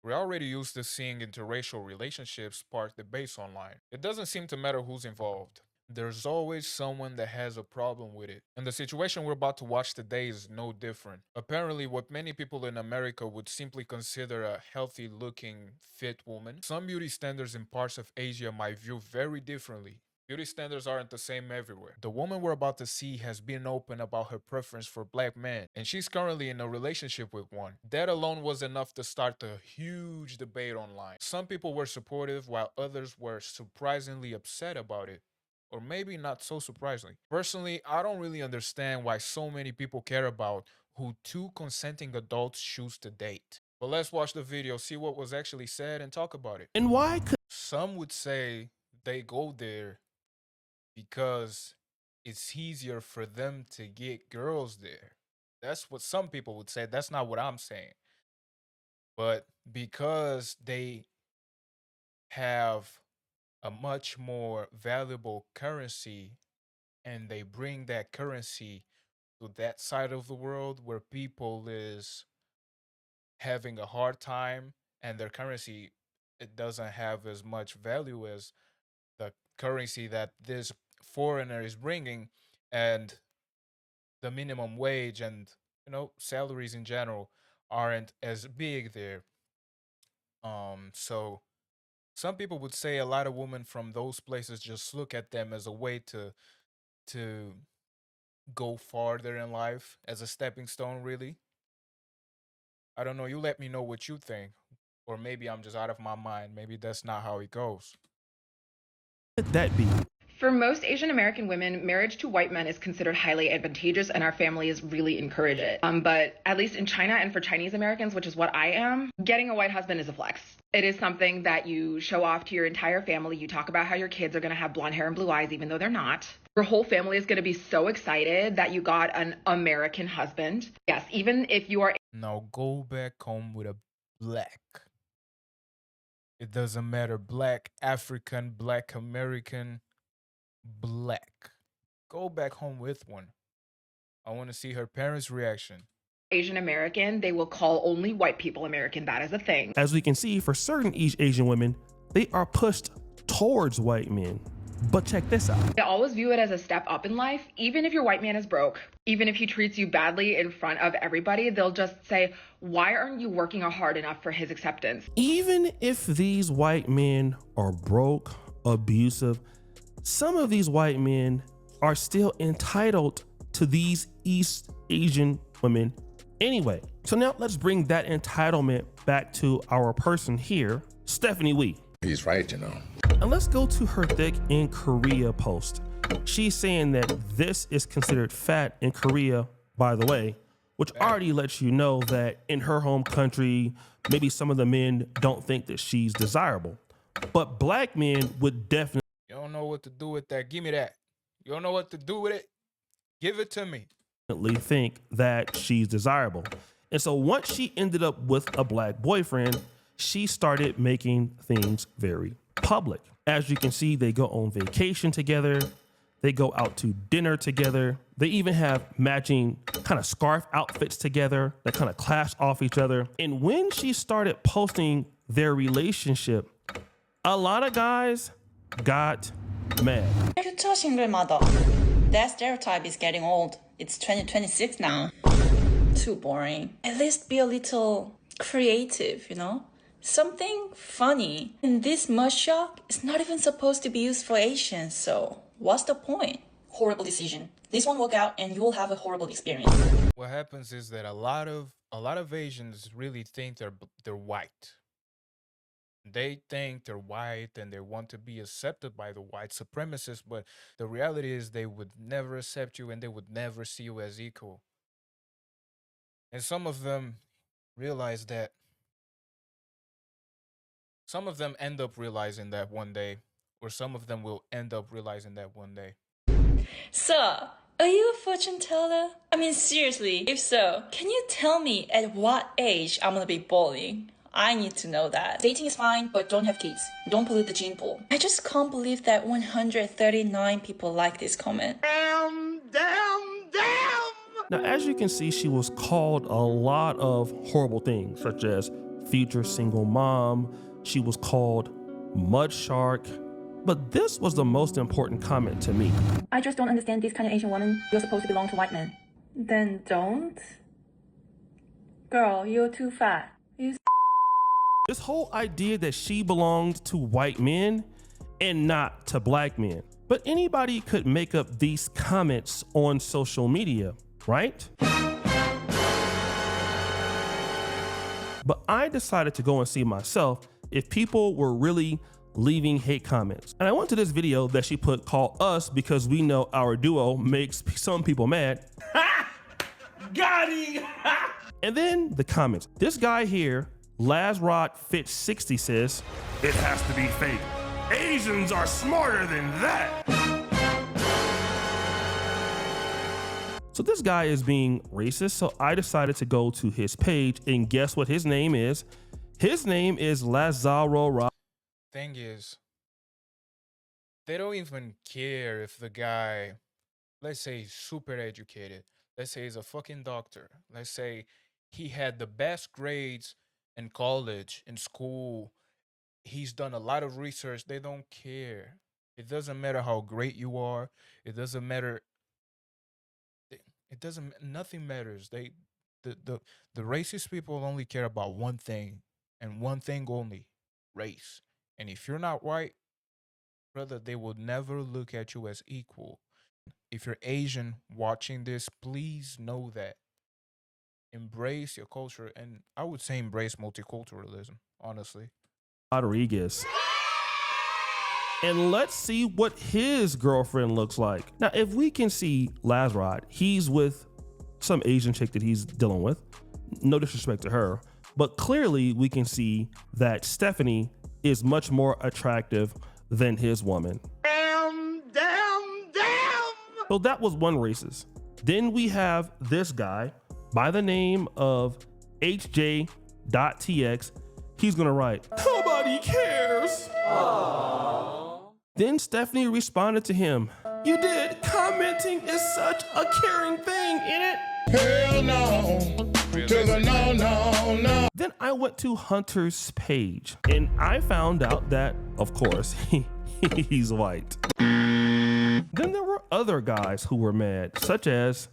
We're already used to seeing interracial relationships spark debates online. It doesn't seem to matter who's involved. There's always someone that has a problem with it. And the situation we're about to watch today is no different. Apparently, what many people in America would simply consider a healthy looking, fit woman, some beauty standards in parts of Asia might view very differently. Beauty standards aren't the same everywhere. The woman we're about to see has been open about her preference for black men, and she's currently in a relationship with one. That alone was enough to start a huge debate online. Some people were supportive, while others were surprisingly upset about it. Or maybe not so surprisingly. Personally, I don't really understand why so many people care about who two consenting adults choose to date. But let's watch the video, see what was actually said, and talk about it. And why could Some would say they go there because it's easier for them to get girls there. That's what some people would say. That's not what I'm saying. But because they have a much more valuable currency and they bring that currency to that side of the world where people is having a hard time and their currency, it doesn't have as much value as the currency that this foreigner is bringing, and the minimum wage and salaries in general aren't as big there. So some people would say a lot of women from those places just look at them as a way to go farther in life, as a stepping stone, really. I don't know, you let me know what you think, or maybe I'm just out of my mind. Maybe that's not how it goes. that be? For most Asian American women, marriage to white men is considered highly advantageous, and our families really encourage it. But at least in China and for Chinese Americans, which is what I am, getting a white husband is a flex. It is something that you show off to your entire family. You talk about how your kids are going to have blonde hair and blue eyes, even though they're not. Your whole family is going to be so excited that you got an American husband. Yes, even if you are Now go back home with a black. It doesn't matter, black African, black American, black. Go back home with one. I want to see her parents' reaction. Asian American, they will call only white people American. That is a thing. As we can see, for certain East Asian women, they are pushed towards white men. But check this out. They always view it as a step up in life. Even if your white man is broke, even if he treats you badly in front of everybody, they'll just say, why aren't you working hard enough for his acceptance? Even if these white men are broke, abusive, some of these white men are still entitled to these East Asian women anyway. So now let's bring that entitlement back to our person here, Stephanie Wee. He's right, And let's go to her Thick in Korea post. She's saying that this is considered fat in Korea, by the way, which already lets you know that in her home country, maybe some of the men don't think that she's desirable. But black men would definitely. You don't know what to do with that. Give me that. You don't know what to do with it. Give it to me. Think that she's desirable. And so once she ended up with a black boyfriend, she started making things very public. As you can see, they go on vacation together. They go out to dinner together. They even have matching kind of scarf outfits together that kind of clash off each other. And when she started posting their relationship, a lot of guys got mad. 퓨처 싱글 마더. That stereotype is getting old. It's 2026 now. Too boring. At least be a little creative, Something funny. And this mugshot is not even supposed to be used for Asians, so what's the point? Horrible decision. This won't work out and you will have a horrible experience. What happens is that a lot of Asians really think they're white. They think they're white and they want to be accepted by the white supremacists, but the reality is they would never accept you and they would never see you as equal. And some of them realize that. Some of them end up realizing that one day, or some of them will end up realizing that one day. Sir, are you a fortune teller? I mean, seriously, if so, can you tell me at what age I'm gonna be balling? I need to know that. Dating is fine, but don't have kids. Don't pollute the gene pool. I just can't believe that 139 people like this comment. Damn! Now, as you can see, she was called a lot of horrible things, such as future single mom. She was called Mud Shark. But this was the most important comment to me. I just don't understand this kind of Asian woman. You're supposed to belong to white men. Then don't. Girl, you're too fat. This whole idea that she belonged to white men and not to black men. But anybody could make up these comments on social media, right? But I decided to go and see myself if people were really leaving hate comments. And I went to this video that she put called Us Because We Know Our Duo Makes Some People Mad. Got him! And then the comments. This guy here, Lazrod Fit 60 says, "It has to be fake. Asians are smarter than that." So this guy is being racist, so I decided to go to his page and guess what his name is? His name is Lazaro Ra. Thing is, they don't even care if the guy, let's say, he's super educated. Let's say he's a fucking doctor. Let's say he had the best grades in college, in school. He's done a lot of research. They don't care. It doesn't matter how great you are. It doesn't matter. It doesn't. Nothing matters. The racist people only care about one thing and one thing only: race. And if you're not white, brother, they will never look at you as equal. If you're Asian watching this, please know that. Embrace your culture, and I would say embrace multiculturalism, honestly. Rodriguez. And let's see what his girlfriend looks like. Now, if we can see Lazrod, he's with some Asian chick that he's dealing with. No disrespect to her, but clearly we can see that Stephanie is much more attractive than his woman. Damn. So that was one racist. Then we have this guy by the name of HJ.TX. He's gonna write, "Nobody cares." Aww. Then Stephanie responded to him, "You did. Commenting is such a caring thing, ain't it?" Hell no. To the no. Then I went to Hunter's page and I found out that, of course, he's white. Then there were other guys who were mad, such as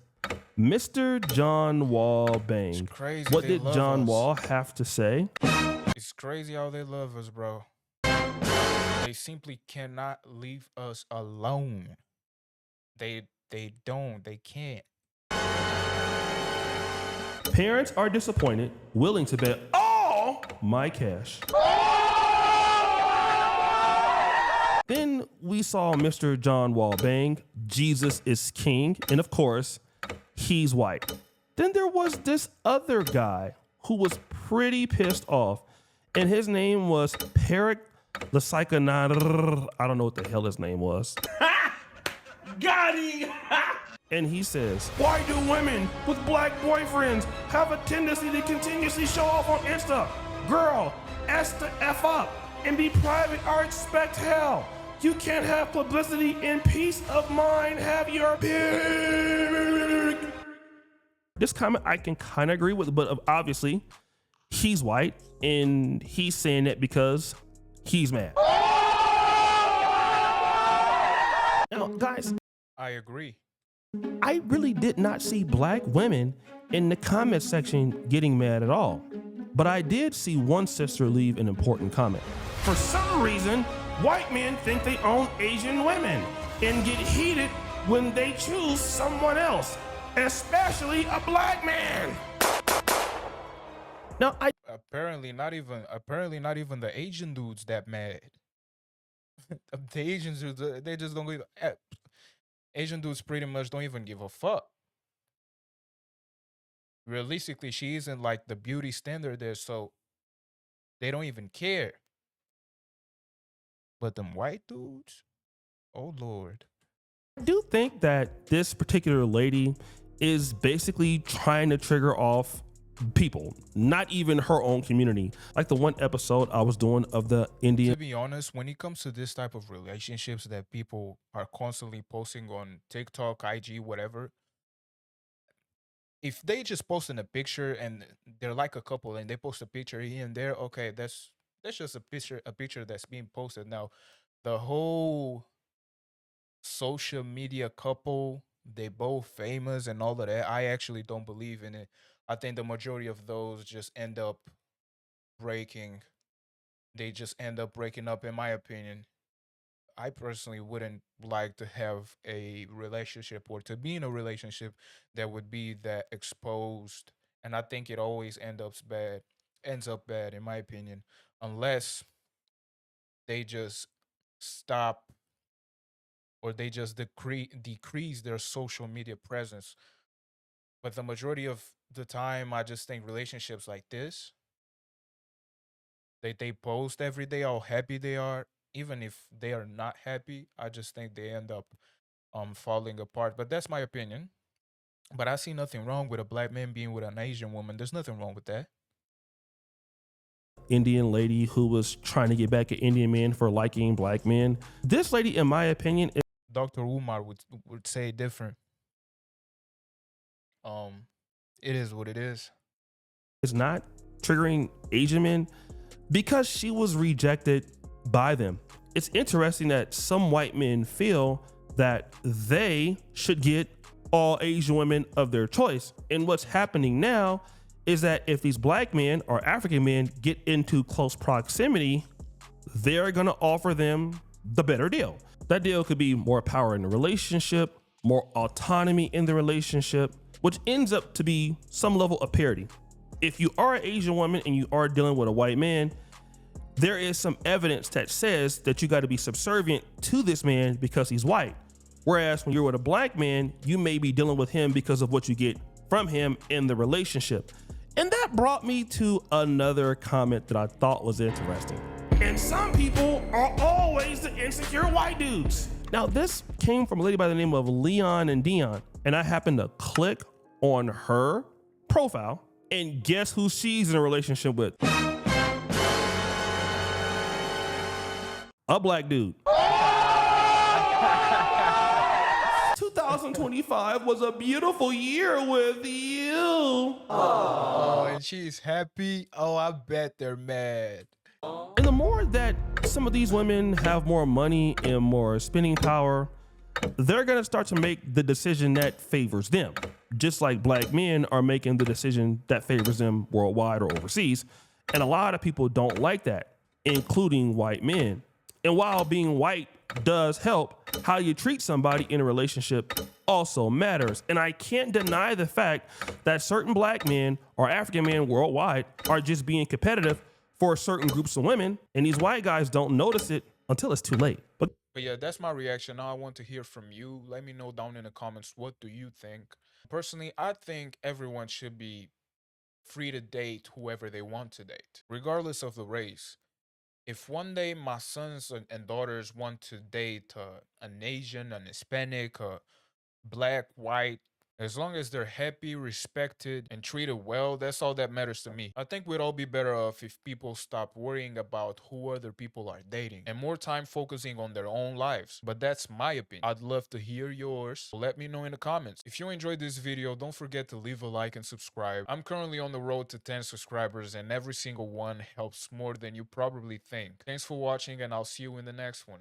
Mr. John Wall Bang. Crazy. What They did love John us. Wall have to say? It's crazy how they love us, bro. They simply cannot leave us alone. They don't. They can't. Parents are disappointed, willing to bet all my cash. Then we saw Mr. John Wall Bang, Jesus is King, and of course, he's white. Then there was this other guy who was pretty pissed off, and his name was Perik Lasaikanadr. I don't know what the hell his name was. Got him! And he says, "Why do women with black boyfriends have a tendency to continuously show off on Insta? Girl, S the F up and be private or expect hell. You can't have publicity and peace of mind. Have your pig." This comment I can kind of agree with, but obviously he's white and he's saying it because he's mad. Now, guys, I agree. I really did not see black women in the comment section getting mad at all. But I did see one sister leave an important comment. "For some reason, white men think they own Asian women and get heated when they choose someone else, especially a black man." Now, Apparently not even the Asian dudes that mad. The Asian dudes, they just don't give. Asian dudes pretty much don't even give a fuck. Realistically, she isn't like the beauty standard there, so they don't even care. But them white dudes, oh Lord. I do think that this particular lady is basically trying to trigger off people, not even her own community. Like the one episode I was doing of the Indian. To be honest, when it comes to this type of relationships that people are constantly posting on TikTok, IG, whatever, if they just posting a picture and they're like a couple and they post a picture here and there, okay, that's just a picture that's being posted. Now, the whole social media couple, they both famous and all of that, I actually don't believe in it. I think the majority of those just end up breaking. They just end up breaking up, in my opinion. I personally wouldn't like to have a relationship or to be in a relationship that would be that exposed. And I think it always ends up bad in my opinion, unless they just stop or they just decrease their social media presence. But the majority of the time, I just think relationships like this, they post every day how happy they are. Even if they are not happy, I just think they end up falling apart. But that's my opinion. But I see nothing wrong with a black man being with an Asian woman. There's nothing wrong with that. Indian lady who was trying to get back at Indian men for liking black men. This lady, in my opinion, Dr. Umar would say different. Um, it is what it is. is not triggering Asian men because she was rejected by them. It's interesting that some white men feel that they should get all Asian women of their choice. And what's happening now is that if these black men or African men get into close proximity, they're going to offer them the better deal. That deal could be more power in the relationship, more autonomy in the relationship, which ends up to be some level of parity. If you are an Asian woman and you are dealing with a white man, there is some evidence that says that you got to be subservient to this man because he's white. Whereas when you're with a black man, you may be dealing with him because of what you get from him in the relationship. And that brought me to another comment that I thought was interesting. And some people are always the insecure white dudes. Now, this came from a lady by the name of Leon and Dion. And I happened to click on her profile and guess who she's in a relationship with? A black dude. 2025 was a beautiful year with you. Oh, and she's happy. Oh, I bet they're mad. And the more that some of these women have more money and more spending power, they're going to start to make the decision that favors them. Just like black men are making the decision that favors them worldwide or overseas. And a lot of people don't like that, including white men. And while being white does help, how you treat somebody in a relationship also matters. And I can't deny the fact that certain black men or African men worldwide are just being competitive for certain groups of women. And these white guys don't notice it until it's too late. But yeah, that's my reaction. Now I want to hear from you. Let me know down in the comments, what do you think? Personally, I think everyone should be free to date whoever they want to date, regardless of the race. If one day my sons and daughters want to date an Asian, an Hispanic, a black, white, as long as they're happy, respected, and treated well, that's all that matters to me. I think we'd all be better off if people stop worrying about who other people are dating and more time focusing on their own lives. But that's my opinion. I'd love to hear yours. Let me know in the comments. If you enjoyed this video, don't forget to leave a like and subscribe. I'm currently on the road to 10 subscribers and every single one helps more than you probably think. Thanks for watching and I'll see you in the next one.